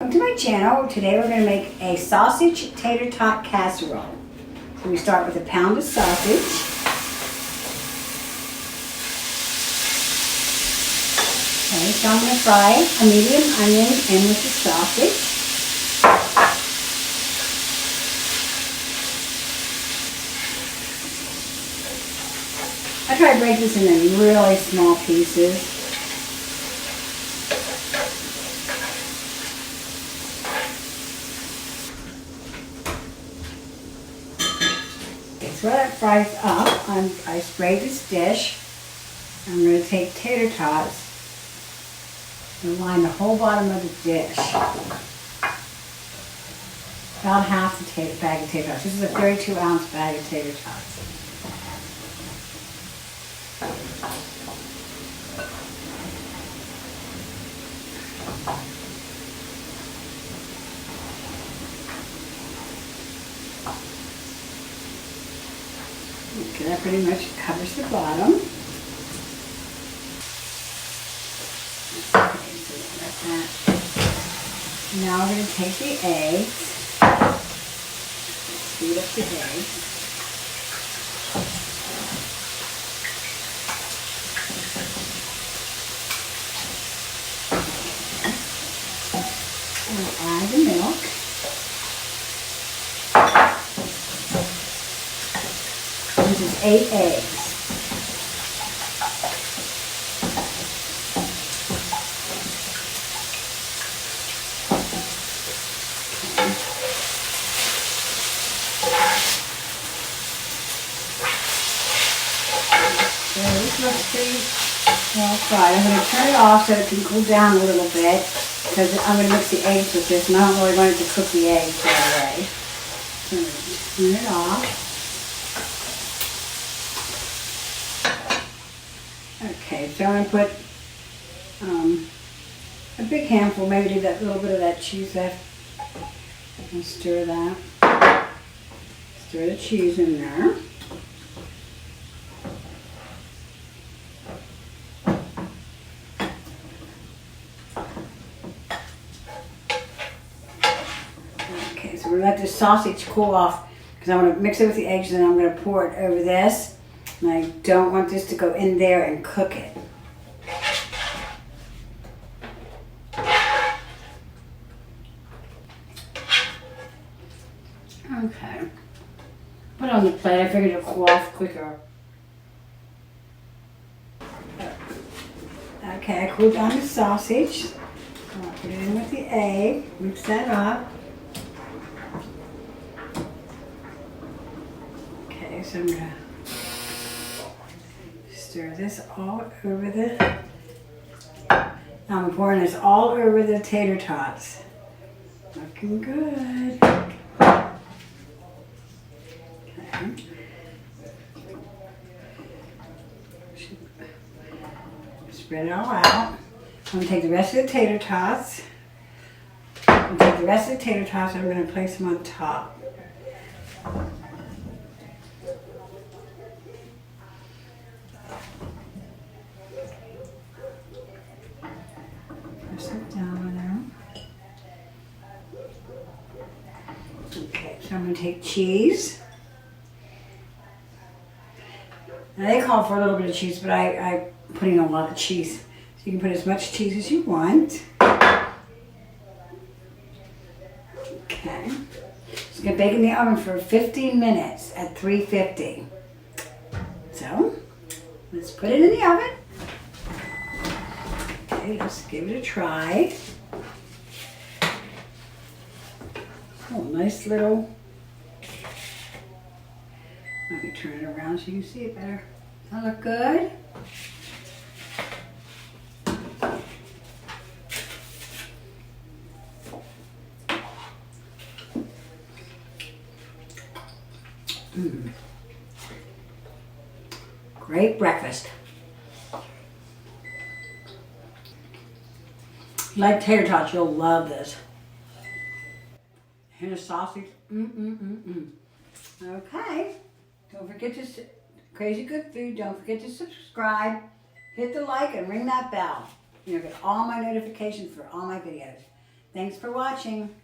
Welcome to my channel. Today we're going to make a sausage tater tot casserole. So we start with a pound of sausage. Okay, so I'm going to fry a medium onion in with the sausage. I try to break this into really small pieces. So while that fries up, I sprayed this dish. I'm going to take tater tots and line the whole bottom of the dish. About half the bag of tater tots. This is a 32-ounce bag of tater tots. Okay, that pretty much covers the bottom. Okay, so that's that. Now we're going to take the eggs. Beat up the eggs. And we'll add the milk. This is 8 eggs. So this looks pretty well fried. I'm going to turn it off so it can cool down a little bit because I'm going to mix the eggs with this and I don't really want it to cook the eggs right away. So I'm going to turn it off. Okay, so I'm going to put a big handful, maybe do that little bit of that cheese left, and stir that. Stir the cheese in there. Okay, so we're going to let this sausage cool off because I want to mix it with the eggs and then I'm going to pour it over this. And I don't want this to go in there and cook it. Okay. Put it on the plate. I figured it'll cool off quicker. Okay, I cooled down the sausage. I'll put it in with the egg. Mix that up. Okay, so I'm going to stir this all over the, I'm pouring this all over the tater tots. Looking good. Okay. Spread it all out. I'm going to take the rest of the tater tots. I'm going to take the rest of the tater tots and I'm going to place them on top. Okay, so I'm going to take cheese. Now they call for a little bit of cheese, but I'm putting a lot of cheese. So you can put as much cheese as you want. Okay. Just going to bake in the oven for 15 minutes at 350. So, let's put it in the oven. Okay, let's give it a try. Oh, nice little. Let me turn it around so you can see it better. Does that look good? Great breakfast. If you like tater tots, you'll love this. And a sausage. Okay. Don't forget to, Crazy Good Food, don't forget to subscribe, hit the like, and ring that bell. You'll get all my notifications for all my videos. Thanks for watching.